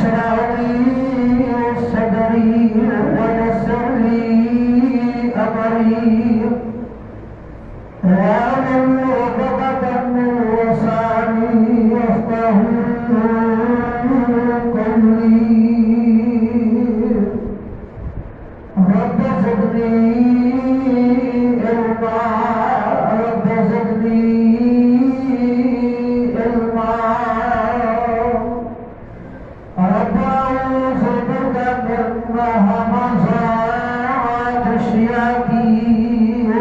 اشرح لي صدري ويسر لي امري واحلل عقدة من لساني يفقهوا قولي رب زدني علما رب زدني علما رب أعوذ بك من همزات الشياطين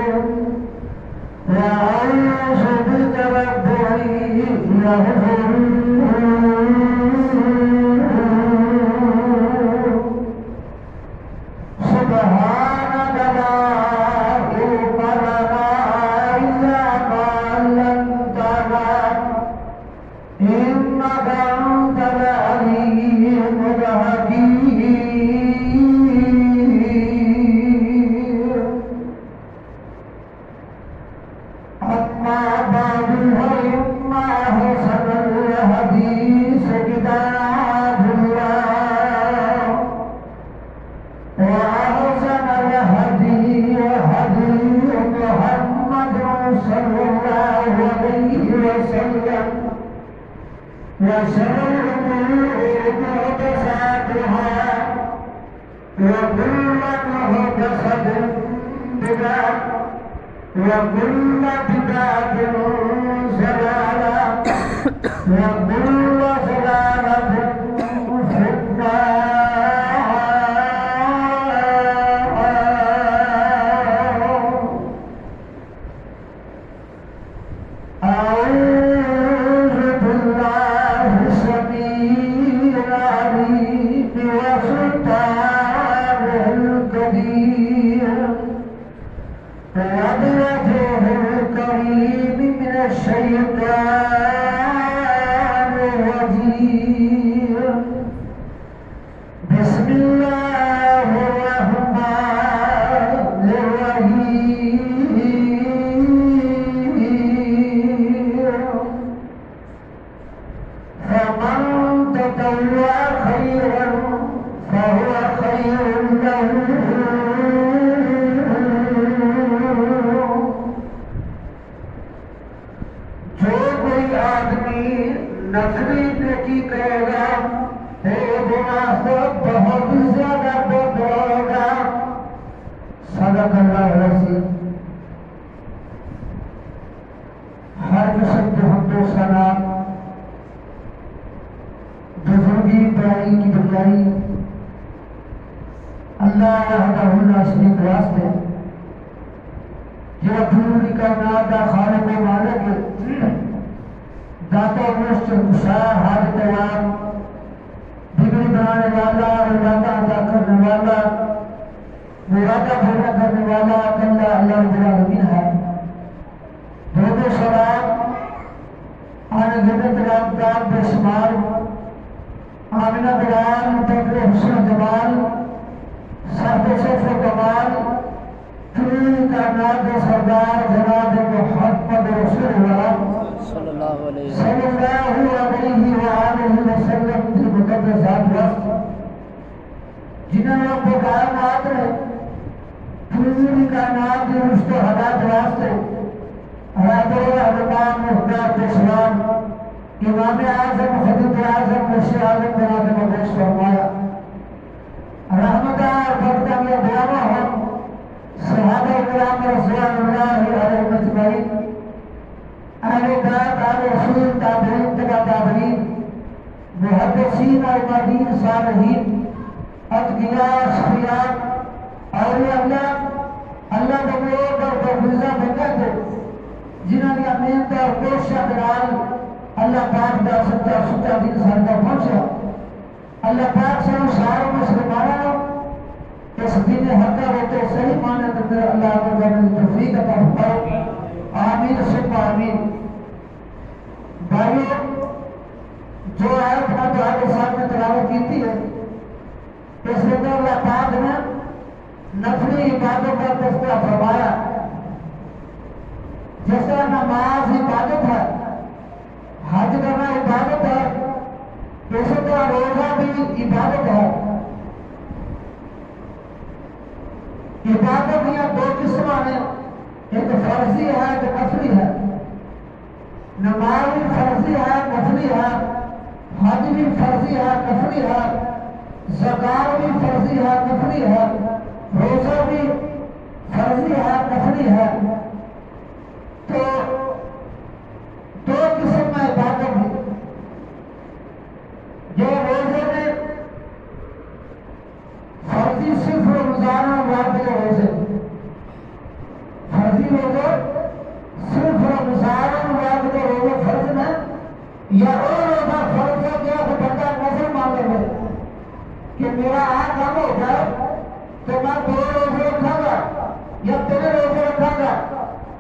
وأعوذ بك رب أن يحضرون سبحانك لا علم لنا إلا ما علمتنا إنك أنت العليم الحكيم أما بعد فإن أحسن الحديث كتاب الله وأحسن الهدي هدي محمد صلى الله عليه وسلم وشر الأمور محدثاتها وكل محدثة بدعة وكل بدعة ضلالة وكل ضلالة في النار. أعوذ بالله السميع العليم وسلطانه القدير وعدوته الكريم من الشيطان الرجيم. بسم الله الرحمن الرحيم. فمن تطوع خيرا فهو خير له جو کوئی آدمی نفلی نیکی کرے گا تیرے گناہ سے بہت زیادہ بہت ہوگا. صدق اللہ العظیم. ہر قسم کے حمد و ثنا بزرگی بڑائی کی بڑائی اللہ وحدہ لا شریک واسطے جو پوری کائنات کا خالق و مالک داتا مشتر مشاہ حاجت وان بگڑی بنانے والا ارادہ عطا کرنے والا مرادہ پورا کرنے والا اللہ اللہ رب العالمین ہے. درود و سلام آن گردت رابطات بے شمار آمینہ بلال متقر حسن جمال صاحب صف و کمال پوری کائنات کے سردار جناب محمد رسول اللہ صلی اللہ علیہ وسلم کی مقدسات وقت جنہوں نے اپنے قائمات نے پوری کائنات کی رشت و حدات واسطے حضرت علماء محتاج اسلام امام اعظم خطیب اعظم مشیر اعظم جناب مقدس فرمایا رحمتہ اور برکتہ میں دعا ہوں صحابہ کرام رضوان اللہ علیہ مجمعین اہل بیت اہل رسول تابعین تبع تابعین محدثین علماء صالحین اتقیاء صفیاء اولیاء اللہ اللہ بموت اور بفرزہ بکت جنہوں نے محنت اور کوشش دلال اللہ پاک دا سچا سچا دین سر کا پہنچا. اللہ پاک سے سارے مسلمانوں اس دین حق ہوتے صحیح معنی اندر اللہ تعالی نے توفیق عطا فرمائے. آمین ثم آمین. بھائیو جو آیت میں تمہارے سامنے تلاوت کی تھی ہے اس میں اللہ پاک نے نفلی عبادت کا تذکرہ فرمایا. جیسا نماز عبادت ہے حج کرنا عبادت ہے اسی طرح روزہ بھی فرضی ہے کہ نفلی ہے، نماز بھی فرضی ہے نفلی ہے، حج بھی فرضی ہے نفلی ہے، زکات بھی فرضی ہے نفلی ہے، روزہ بھی فرضی ہے نفلی ہے. تو دو قسم میں عبادت ہے. جو روزے میں فرضی صرف رمضان اور رات کے روزے، فرضی روزے صرف رمضان اور رات کے روزے فرض میں، یا اور روزہ فرض ہو گیا تو بندہ نظر مان لے کہ میرا آج کم ہو جائے تو میں 2 روزے رکھا گا یا 3 روزے رکھا گا.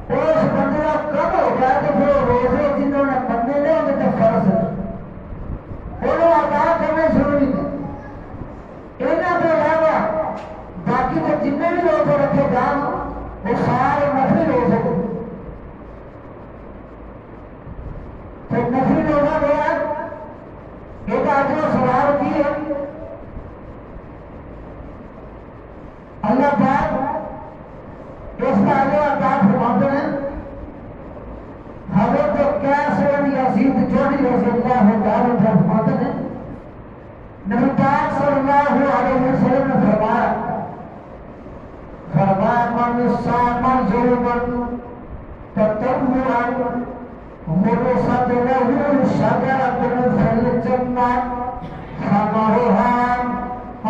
اور اس بندے کا کم ہو جائے تو پھر روزے جنہوں نے بندے نے انہیں تو فرض ہے انہیں ادا کرنے ضروری ہے. انہوں کے علاوہ باقی تو جتنے بھی روزے رکھے جان وہ سارے نفلی روزے ہیں. تو نفلی روزہ گیا ایک آدمی سوال کی ہے اللہ پاک اس کا آگے عطا فرماتے ہیں. حضرت قیس بن یزید جوہری رضی اللہ تعالی عنہ فرماتے ہیں نبی پاک صلی اللہ علیہ وسلم نے فرمایا من صام یوما تطوعا مرصد له شجرة في الجنة ثمرها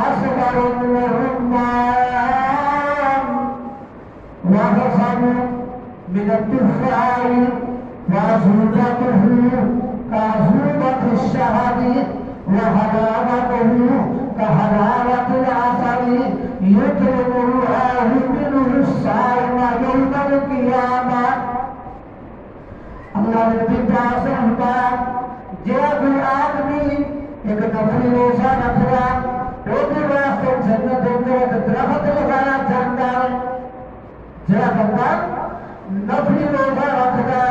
أصغر من الرمان وأحسن من التفاح وعزوبته كعزوبة الشهد وحلاوته كحلاوة العسل يطلب الله منه الصائم يوم القيامة. اللہ نے پیار سے ہمارا جب آدمی ایک نفلی روزہ رکھا وہ بھی واسطے جنت کے ایک درخت لگایا جاتا ہے. جب بندہ نفلی روزہ رکھتا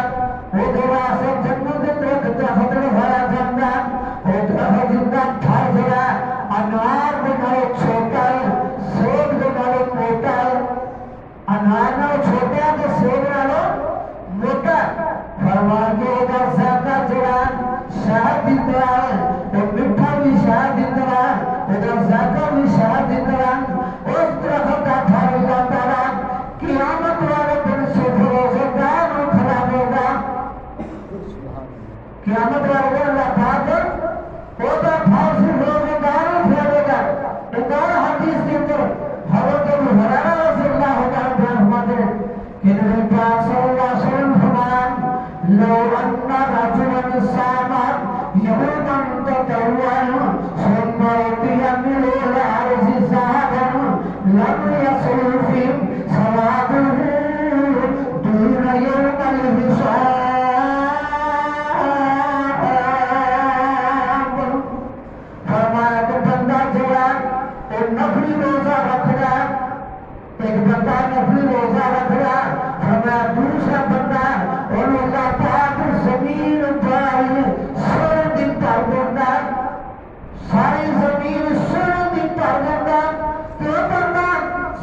وہ بھی واسطے جنت کے ایک درخت لگایا جاتا ہے. وہ درخت جنتا پھل جڑا انار کے نالوں چھوٹا ہے، سیب کے نالوں موٹا ہے. انار نالوں چھوٹا ہے تو سیب نالوں موٹا. فرمایا کہ زیادہ جڑا شہد دیتا ہے وہ میٹھا بھی شہد دیتا ہے، زیادہ بھی شہد دیتا ہے. اس درخت کا پھل اللہ تعالیٰ قیامت والے دن صبح روزے دار کو کھلانے گا. قیامت والے دن اللہ پاک وہ کا پھل صرف روزے دار کو کھلانے گا. ایک اور حدیث کے اندر حضرت ابو ہریرہ رضی اللہ تعالیٰ عنہ فرماتے ہیں کہ نبی پاک صلی اللہ علیہ وسلم فرمایا لو أن رجلا صام يوما تطوعا ثم أوتي من الأرض ذهبا لم يصل فيه ثوابه دون يوم الحساب. فرمایا کہ بندہ جڑا نفلی روزہ رکھ رہا، ایک بندہ نفلی روزہ رکھ رہا، فرمایا دوسرا بندہ اور اللہ پاک زمین پر سو دن پر دیتا، ساری زمین سو دن پر دیتا. تو بندہ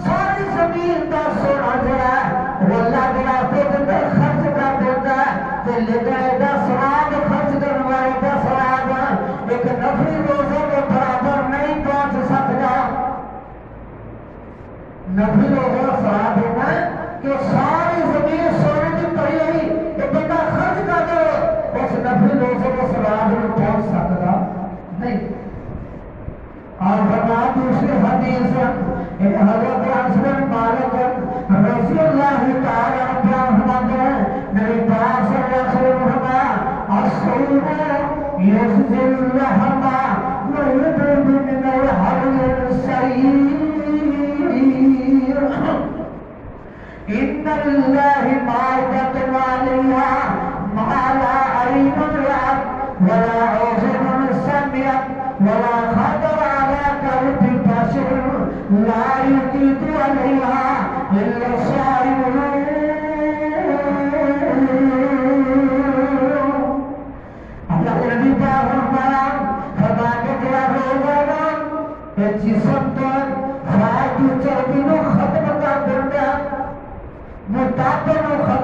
ساری زمین کا سونا جڑا وہ اللہ کے راستے میں خرچ کر دیتا ہے. لیکن 10 رات خرچ کرنے والے 10 رات ایک نفلی روزے کے برابر نہیں پہنچ سکتا. نفلی روزہ سواب ہونا کہ ساری زمین سونے کی پڑی ہوئی کہ بندہ خرچ کر دو اس نفلی روزے کو سواب میں پہنچ سکتا نہیں. اور فرمایا دوسری حدیث حضرت انس بن مالک رضی اللہ تعالی عنہ فرماتے ہیں نبی پاک صلی اللہ علیہ وسلم فرمایا الصوم یجزی اللحم ویبعد من الحر السعیر ان اللہ مائدۃ علیہا ما لا عین رأت ولا اذن سمعت ولا خطر على قلب بشر لا يقدر عليها الا الصائمون. اللہ کے نبی پاک فرمایا کہ تیرا روزہ ایک جسم پر فائدہ چربی نو ختم کر دیتا، موٹاپے نو ختم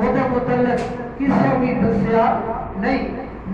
ਉਹਦੇ ਮੁਤਲਕ ਕਿਸੇ ਵੀ ਦੱਸਿਆ ਨਹੀਂ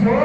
6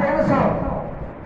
300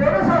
300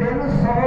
300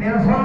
300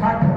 60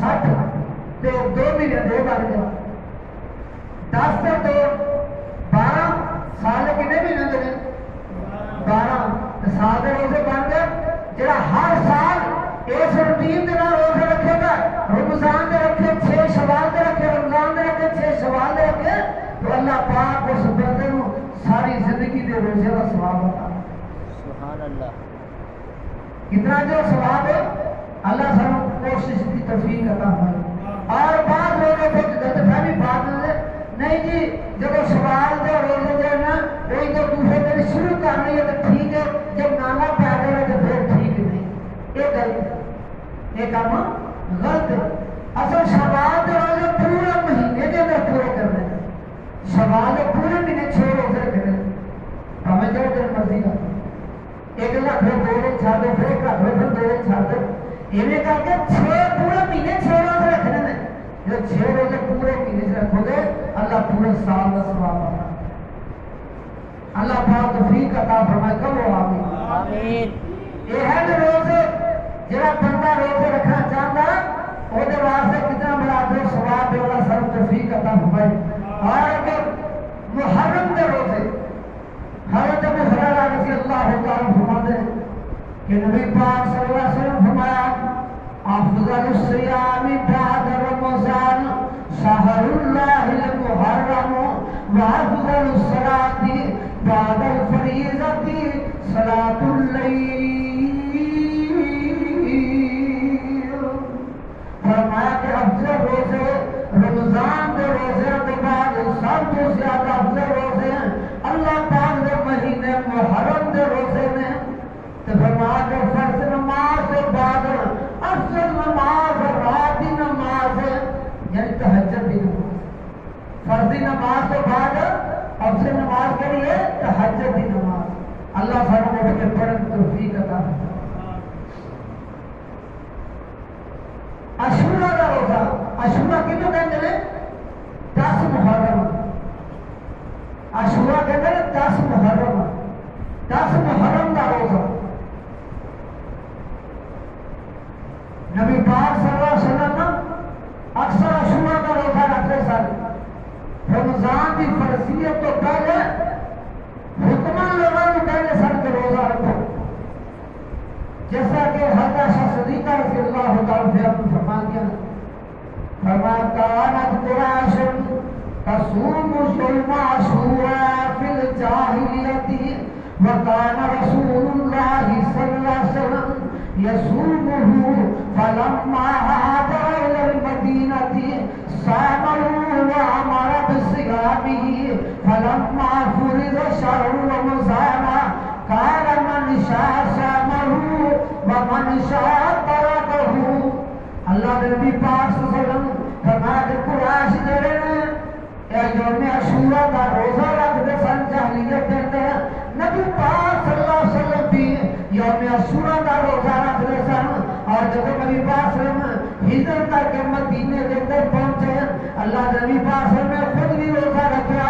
60 تے 2 مہینے دے بن گیا 10 تے 2 12 سال کنے مہینے دے 12 سال دے روزے بن گئے جڑا ہر سال اس روٹین دے نال روزے رکھے گا رمضان دے رکھے 6 شوال دے رکھے رمضان دے رکھے 6 شوال دے رکھے تو اللہ پاک اس بندے نو ساری زندگی دے روزے دا ثواب عطا سبحان اللہ کتنا جو ثواب ہے اللہ سانو کوشش کی توفیق عطا فرمائے اور بعض لوگوں کو غلط فہمی بات نہیں جی جب سوال دے روزے دے نا کوئی تو دوسرے دن شروع کرنی ہے تو ٹھیک ہے جب نانا پیدا ہے تو پھر ٹھیک نہیں یہ غلط یہ کام غلط ہے اصل شوال دے روزے پورے مہینے کے اندر پورے کرنے شوال دے پورے مہینے 6 روزے کرنے ہمیں جو دن مرضی کا ایک لاکھ پھر 2 دن چھاڑ دو پھر ایک لاکھ پھر 2 دن چھاڑ دو یہ کر کے 6 پورے مہینے 6 روزے رکھنے ہیں جو 6 روزے پورے مہینے سے رکھو گے اللہ پورے سال کا ثواب عطا اللہ پاک توفیق عطا فرمائے کہو آمین آمین یہ ہے جو روزے جڑا بندہ روزے رکھنا چاہتا ہے وہ دے واسطے کتنا بڑا جو ثواب ہے اللہ سب توفیق عطا فرمائے اور اگر محرم دے روزے حضرت ابو ہریرہ رضی اللہ تعالیٰ فرماتے ہیں کہ نبی پاک صلی اللہ علیہ وسلم فرمایا افضل الصيام بعد رمضان شهر الله المحرم وافضل الصلاة بعد الفريضة صلاة الليل فرمایا کہ افضل روزے رمضان کے روزے کے بعد سب تو زیادہ افضل روزے ہیں اللہ پاک کے مہینے محرم کے روزے میں تو فرمایا کہ فرض نماز کے بعد افضل نماز رات کی نماز ہے یعنی تہجد کی نماز فرضی نماز کے بعد افضل نماز کے لیے تہجد کی نماز اللہ سب کو کے پڑھنے کی توفیق عطا فرمائے عاشورہ کا روزہ عاشورہ کتنے کہتے ہیں 10 محرم عاشورہ کہتے ہیں 10 محرم 10 محرم کا روزہ نبی پاک صلی اللہ علیہ وسلم اکثر عاشورہ کا روزہ رکھتے سن رمضان کی فرضیت تو پہلے حکمان لوگوں کو پہلے سن کے روزہ رکھو جیسا کہ حضرت صدیقہ رضی اللہ تعالیٰ عنہ فرماتے ہیں فرمایا کانت قریش تصوم یوم عاشوراء فی الجاہلیۃ وکان رسول اللہ صلی اللہ علیہ وسلم يصومه فلما هاجر إلى المدينة صامه وأمر بصيامه فلما فرض شهر رمضان قال من شاء صامه ومن شاء تركه اللہ کے نبی پاک صلی اللہ علیہ وسلم فرمایا کہ قریش نے یوم عاشوراء کا روزہ رکھتے سن جاہلیت کہتے ہیں نبی پاک صلی اللہ علیہ وسلم بھی یوم عاشوراء کا روزہ رکھتے سن اور جب نبی پاک صلی اللہ علیہ وسلم ہجرت کر کے مدینے کے اندر پہنچے اللہ کے نبی پاک صلی اللہ علیہ وسلم نے خود بھی روزہ رکھا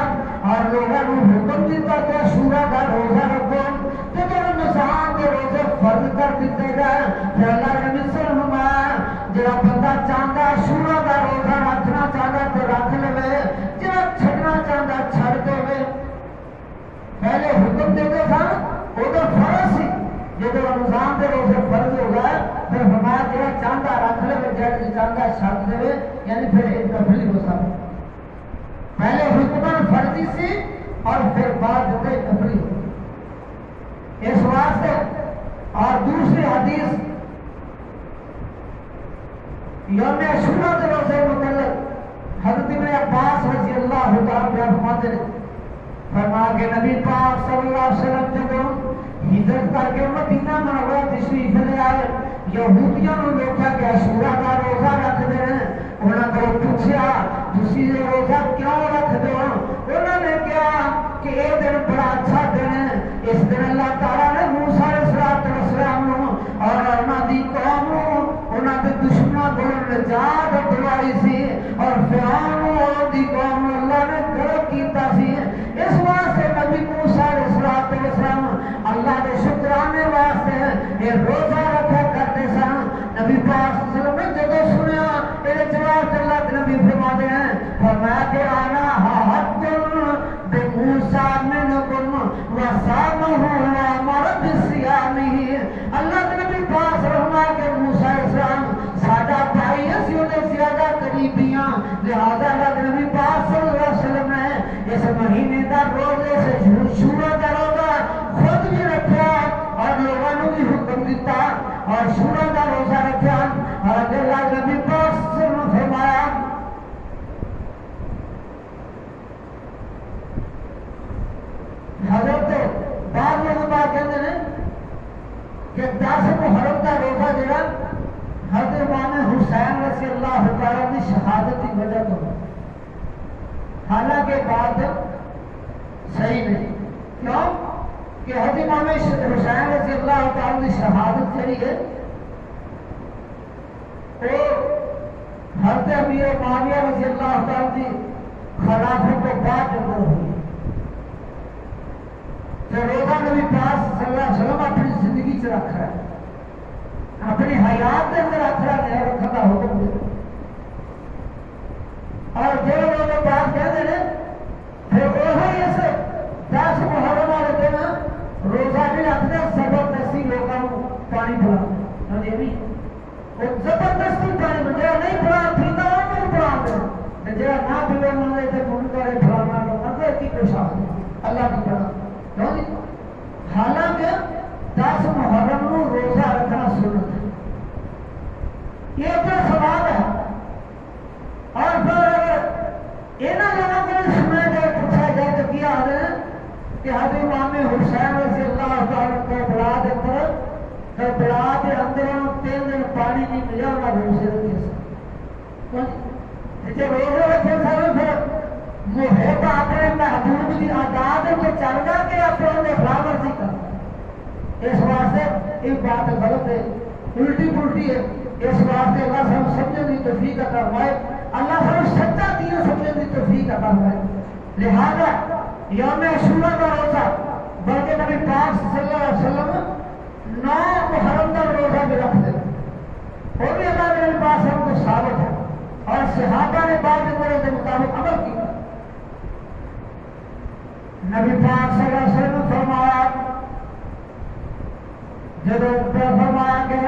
اور لوگوں کو حکم دیتا کہ عاشوراء کا روزہ رکھو تو جب رمضان کے روزے فرض کر دیتے گئے پھر اللہ کے نبی صلی اللہ علیہ وسلم جڑا بندہ چاہتا عاشوراء کا روزہ رکھنا چاہتا تو رکھ لے جڑا چھڈنا چاہتا چھڑ دے پہلے حکم دیتے سن وہ تو فرض سی جب رمضان کے روزے فرض ہو گئے پھر فرمایا جڑا چاہتا رکھ لے جڑا چاہتا چھڈ دے یعنی پھر ایک تفریح ہو سکتی پہلے حکم فرضی سی اور پھر بعد میں تفریح ہو اس واسطے اور دوسری حدیث یوم عاشوراء کے روزے متعلق حضرت ابن عباس رضی اللہ تعالیٰ عنہ فرماتے ہیں فرمایا کہ نبی پاک صلی اللہ علیہ وسلم جب ہجرت کر کے مدینہ منورہ تشریف لے آئے یہودیوں نے دیکھا کہ عاشوراء کا روزہ رکھتے ہیں انہوں نے پوچھا تسی یہ روزہ کیوں رکھتے ہو انہوں نے کہا کہ یہ دن بڑا اچھا دن ہے اس دن اللہ تعالیٰ نے موسیٰ علیہ السلام اور انہوں دی قوم انہوں کے دشمنوں کو نجات دلائی سی اور فرعون دی قوم اللہ نے غرق کیتا سی اس واسطے نبی موسیٰ علیہ السلام اللہ کے شکرانے واسطے یہ روزہ رکھا کرتے سن نبی پاک صلی اللہ علیہ وسلم نے جب سنیا اور شورا کا روزہ رکھا اور اللہ نبی پاک صلی اللہ علیہ وسلم فرمایا حضرت بعض لوگ بات کہتے ہیں کہ 10 محرم کا روزہ جڑا حضرت امام حسین رضی اللہ تعالیٰ کی شہادت کی وجہ تو حالانکہ بات صحیح نہیں کیوں کہ حضرت امام حسین رضی اللہ تعالیٰ کی شہادت جڑی ہے وہ حضرت امیر معاویہ رضی اللہ تعالیٰ کی خلافت کو بعد اندر ہوئی تو روزہ نبی پاک صلی اللہ علیہ وسلم اپنی زندگی سے رکھ رہا ہے اپنی حیات کے اندر رکھ رہا ہے رکھنے کا حکم دے اور جو لوگ بات کہتے ہیں پھر وہی اس 10 محرم والے دن روزہ بھی رکھتے زبردستی لوگوں کو پانی پلاتے ہیں وہ زبردستی پانی میں نہیں پلا پیتا نہیں پلا جا نہ پیو نہ لے تو من کرے پلانا لوگوں کی کوشش اللہ کی طرح حالانکہ 10 محرم کو روزہ رکھنا سنت ہے یہ اپنا سوال ہے اور پھر انہوں لوگوں کو سنا جائے پوچھا جائے تو کیا حال ہے کہ حضرت امام حسین رضی اللہ تعالیٰ کو بڑا دے کر بڑا دے اندروں 3 دن پانی نہیں ملا انہوں روزے رکھے سن جب روزے رکھے سن پھر محب اپنے محبوب کی آزاد کو چل گا کہ اپنے فلاور سی کر اس واسطے ایک بات غلط ہے الٹی پلٹی ہے اس واسطے اللہ سب سمجھنے کی توفیق عطا فرمائے اللہ سب سچا دین سمجھنے کی توفیق عطا فرمائے لہذا یوم عاشورہ کا روزہ بلکہ نبی پاک صلی اللہ علیہ وسلم 9 محرم کا روزہ بھی رکھتے وہ بھی اللہ کے پاس ہم کو ثابت ہے اور صحابہ نے بعد کے مطابق عمل کیا نبی پاک صلی اللہ علیہ وسلم فرمایا جب فرمایا کہ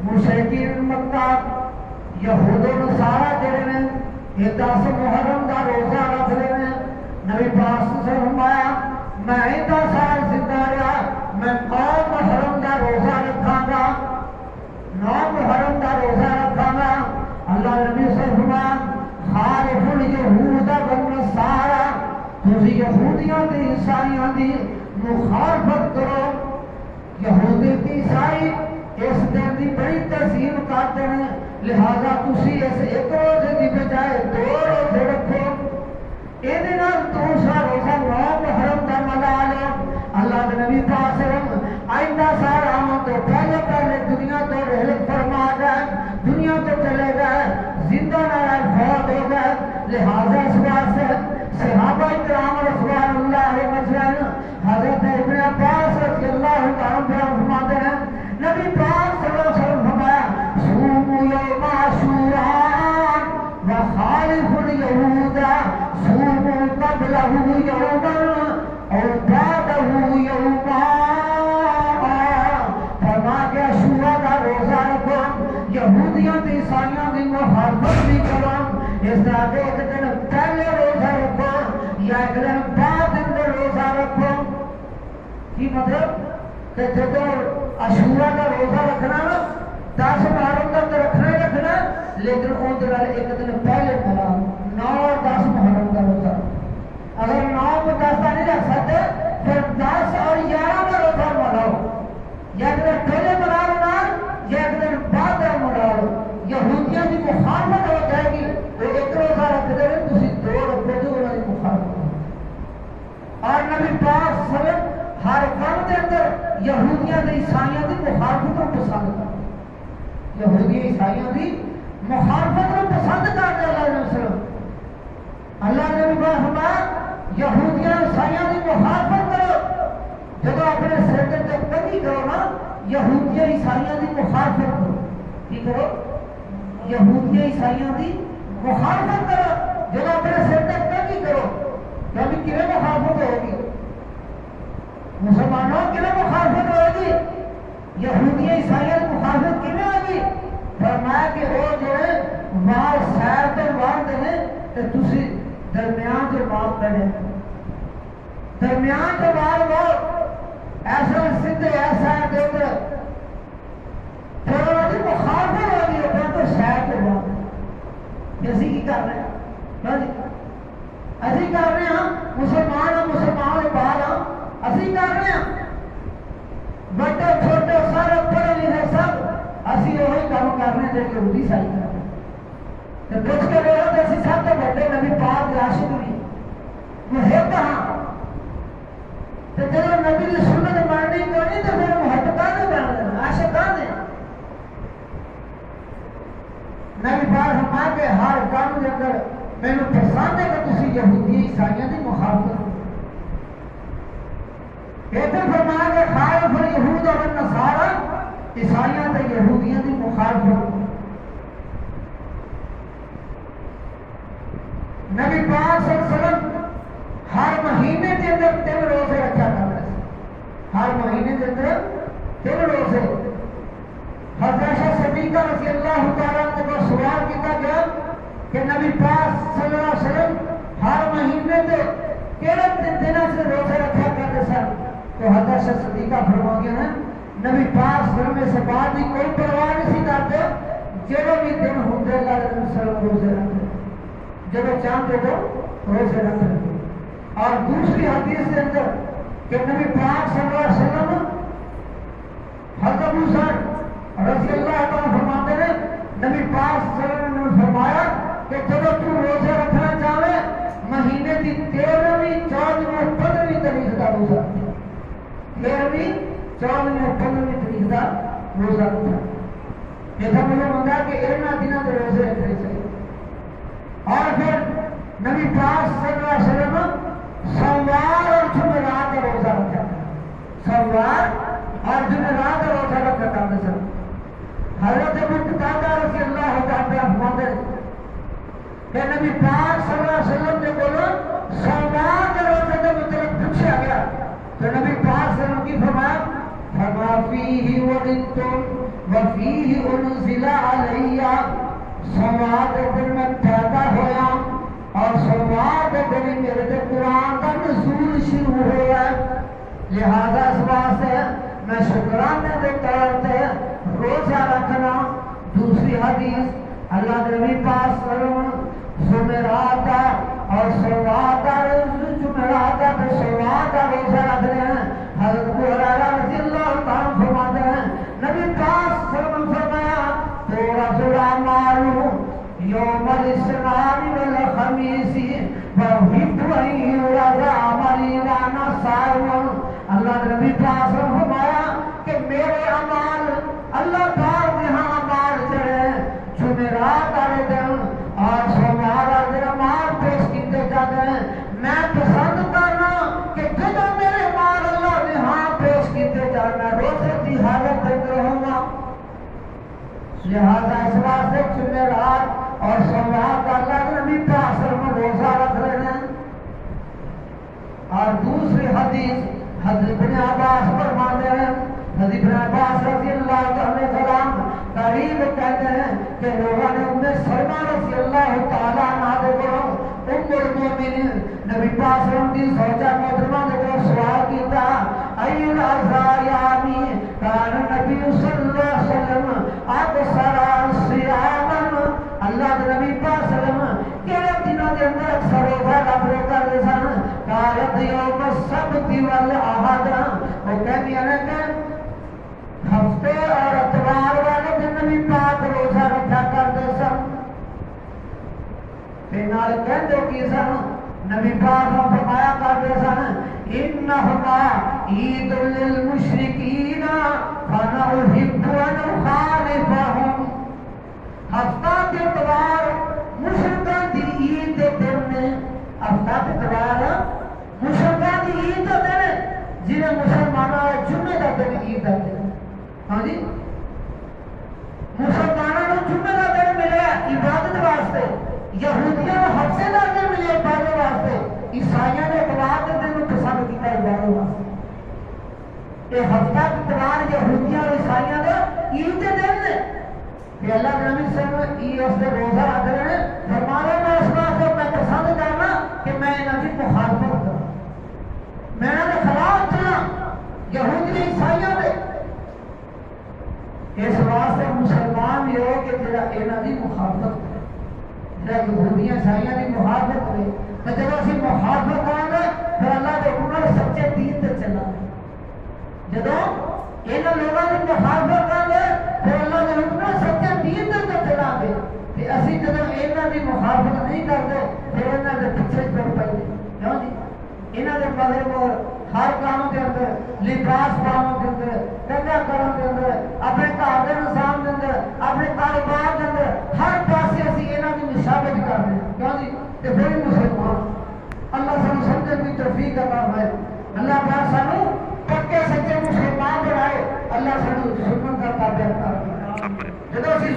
مشرکین مکہ یہود و نصارا جڑے نے یہ 10 محرم کا روزہ رکھ لے نے نبی پاک صلی اللہ علیہ وسلم فرمایا میں 10 سال زندہ رہا میں 9 محرم کا روزہ رکھاں گا 9 محرم کا روزہ رکھاں گا اللہ نبی صلی اللہ علیہ وسلم فرمایا خالف الیہود والنصارا تسی یہودیاں تے عیسائیاں دی مخالفت کرو یہودی تے عیسائی اس دن دی بڑی تعظیم کرتے ہیں لہذا تسی اس ایک روزے دی بجائے 2 روزے رکھو یہ دوسرا روزہ 9 محرم کا مزہ لو اللہ کے نبی پاک صلی اللہ علیہ وسلم آئندہ سال آمد تو پہلے دنیا تو رحلت فرما گئے دنیا تو چلے گئے زندہ نہ فوت ہو گئے لہذا اس واسطے صحابہ کرام رضوان اللہ مجمعین حضرت ابن عباس رضی اللہ تعالیٰ فرماتے ہیں نبی پاک صلی اللہ علیہ وسلم فرمایا صوموا یوم عاشوراء وخالف الیہود صوموا قبلہ یوما او بعدہ یوما فرما کے عاشوراء کا روزہ رکھو یہودیوں تے عیسائیوں کی مخالفت بھی کرو اس طرح ایک دن پہلے روزہ رکھو یا ایک دن بعد اندر روزہ رکھو کی مطلب کہ جب عاشورہ کا روزہ رکھنا 10 محرم تک رکھنا ہی رکھنا لیکن اندر ایک دن پہلے ملا 9 اور 10 محرم کا روزہ اگر 9 کو 10 کا نہیں رکھ سکتے پھر 10 اور 11 کا روزہ ملاؤ یا ایک دن پہلے ملا لینا یا ایک دن بعد ملاؤ یہودیاں کی مخالفت ہو جائے گی وہ ایک روزہ رکھ دے رہے تسی 2 رکھو جو انہوں نے مخالفت اور نبی پاک صلی اللہ علیہ وسلم ہر کام کے اندر یہودیاں تے عیسائیاں کی مخالفت کو پسند کرتے یہودی عیسائیاں کی مخالفت کو پسند کرتے اللہ علیہ وسلم اللہ نے بھی فرمایا یہودیاں عیسائیاں کی مخالفت کرو جب اپنے سر کے تک کمی کرو نا یہودیاں عیسائیاں کی مخالفت کرو کی کرو یہودیاں عیسائیاں کی مخالفت کرو جب اپنے سر تک کمی کرو کبھی کیوں مخالفت ہوگی مسلمانوں کے لیے مخالفت ہوگی یہودی عیسائیت مخالفت کی ہوگی فرمایا کہ وہ جو ہے مال سیر تو مار دیں تو تسی درمیان جو مال کرے درمیان جو مال وہ ایسا سدھے ایسا دے شاید کے بعد کہ اسی کی کر رہے ہیں اسی کر رہے ہیں مسلمان باہر اسی کر رہے ہیں بڑے چھوٹے سارے پڑھے لکھے سب اسی وہی کام کر رہے ہیں جو یہودی سائی کر رہے ہیں تو پوچھ کے رہے تو اسی سب تو بڑے نبی پاک کے عاشق بھی وہ ہے کہاں تو جب نبی کی سنت ماننی کو نہیں تو پھر محبتاں نہیں بن رہے عاشقاں نے نبی پاک فرمایا کہ ہر کام کے اندر مینوں پسند ہے کہ تسی یہودی عیسائیاں دی مخالفت کہتے فرمایا کہ خالف الیہود والنصارى عیسائیاں تے یہودیاں دی مخالفت نبی پاک صلی اللہ علیہ وسلم ہر مہینے کے اندر 3 روزے رکھا کرتے تھے ہر مہینے کے اندر 3 روزے حضرت صدیقہ رضی اللہ تعالیٰ عنہ کو سوال کیا گیا کہ نبی پاک صلی اللہ علیہ وسلم ہر مہینے کے کیڑے دنوں سے روزے رکھا کرتے سن تو حضرت صدیقہ فرما گیا ہیں نبی پاک صلی اللہ علیہ وسلم سے بعد ہی کوئی پرواہ نہیں کرتے جو بھی دن ہوتے اللہ علیہ وسلم روزے رکھتے جب چاہتے تو روزے رکھتے اور دوسری حدیث کے اندر کہ نبی پاک صلی اللہ علیہ وسلم حضرت موسیٰ رضی اللہ تعالیٰ فرماتے ہیں نبی پاک صلی اللہ علیہ وسلم نے فرمایا کہ جب تو روزے رکھنا چاہے مہینے کی 13ویں 14ویں 15ویں تاریخ کا روزہ 13ویں 14ویں 15ویں تاریخ کا روزہ رکھنا یہ تھا مجھے منگا کہ اینا دنوں کے روزے رکھنے چاہیے اور پھر نبی پاک صلی اللہ علیہ وسلم سوموار اور جمعرات کا روزہ رکھا سوموار اور جمعرات کا روزہ رکھا کرتے سن حضرت ابو قتادہ رضی اللہ تعالیٰ فرماتے ہیں کہ نبی پاک صلی اللہ علیہ وسلم نے بولو سوموار کے روزے کے متعلق پوچھا گیا تو نبی پاک صلی اللہ علیہ وسلم کی فرمایا فما فیہ ولدت وفیہ انزل علی سوموار کے دن میں پیدا ہویا اور سوموار کے دن میرے سے قرآن کا نزول شروع ہوا لہذا اس واسطے میں شکرانے کے طور پہ روزہ رکھنا دوسری حدیث اللہ کے نبی پاک صلی اللہ علیہ وسلم جمعرات اور سوموار جمعرات اور سوموار کا روزہ رکھتے ہیں حضرت ابو ہریرہ رضی اللہ تعالیٰ فرماتے ہیں نبی پاک صلی اللہ علیہ وسلم فرمایا تو رسول اعمال یوم الاثنین والخمیس وحب ان یرضى عملی وانا صائم اللہ کے نبی پاک صلی اللہ علیہ وسلم فرمایا کہ میرے اعمال اللہ پاک یہاں اعمال چڑھے جمعرات والے دن اور سوموار والے دن اعمال پیش کیتے جاتے ہیں میں پسند کرنا کہ جب میرے اعمال اللہ نے ہاں پیش کیتے جانا روزے کی حالت میں رہوں گا لہذا اس واسطے جمعرات اور سوموار کا اللہ کے نبی پاک صلی اللہ علیہ وسلم روزہ رکھ رہے ہیں اور دوسری حدیث حضرت ابن عباس فرماتے ہیں حضرت ابن عباس رضی اللہ عنہ قریب کہتے ہیں کہ لوگوں نے ام سلمہ رضی اللہ تعالیٰ عنہ دے کو ام المؤمنین نبی پاک صلی اللہ علیہ وسلم کی زوجہ محترمہ نے کو سوال کیتا ای الازایانی کان نبی صلی اللہ علیہ وسلم اکثر صیاما اللہ کے نبی پاک صلی اللہ علیہ وسلم کہڑے دنوں کے اندر اکثر روزہ رکھتے کرتے سن قالت یوم السبت والاحد وہ کہتی ہے کہ ہفتے اور اتوار والے دن نبی پاک روزہ رکھا کرتے سن نال کہتے کی سن نبی پاک نے فرمایا کرتے سن انہما عید للمشرکین فانا احب ان اخالفهم ہفتہ کے اتوار مشرکاں دی عید دے دن نے ہفتہ کے اتوار مشرکاں دی عید دے دن جنہیں مسلمانوں جمعے دا دن عید دا دن ہاں جی مسلمانوں نے جمعے کا دن ملے عبادت واسطے یہودیوں نے ہفتے کا دن ملے عبادت واسطے عیسائیوں نے اتوار کے دن پسند کیا عبادت واسطے یہ ہفتہ اتوار یہودیوں اور عیسائیوں کا عید کے دن نے کہ اللہ کے نبی صلی اللہ علیہ وسلم اس سے روزہ رکھ رہے ہیں فرمانے میں اس واسطے میں پسند کرنا کہ میں انہوں کی مخالفت کروں میں انہوں کے خلاف چلا یہودی عیسائیوں کے اس واسطے مسلمان انجام یہ ہو کہ جڑا انہاں دی مخالفت کرے، جڑا یہودیاں عیسائیاں دی مخالفت کرے، تو جب اسی مخالفت کریں گے پھر اللہ کے حکم نال سچے دین تے چلنا ہے۔ جدوں انہاں لوگاں دی مخالفت کریں گے پھر اللہ کے حکم نال سچے دین تے چلا گے، تے اسی جدوں انہاں دی مخالفت نہیں کرتے پھر انہاں دے پیچھے تر پئے، کیوں جی؟ انہاں دے مذہب اور ہر کام کے اندر، لباس پاؤں کے اندر، کنگا کرن کے اندر، اپنے گھر کے نظام کے اندر، اپنے کاروبار کے اندر، ہر پاسے اسی انہاں کی مشابہت کر رہے ہیں، کیوں جی؟ تے پھر مسلمان اللہ سانو سمجھن دی توفیق عطا فرمائے، اللہ پاک سانو پکے سچے مسلمان بنائے، اللہ سانو سنت دا تابع کرے۔ جدوں اسی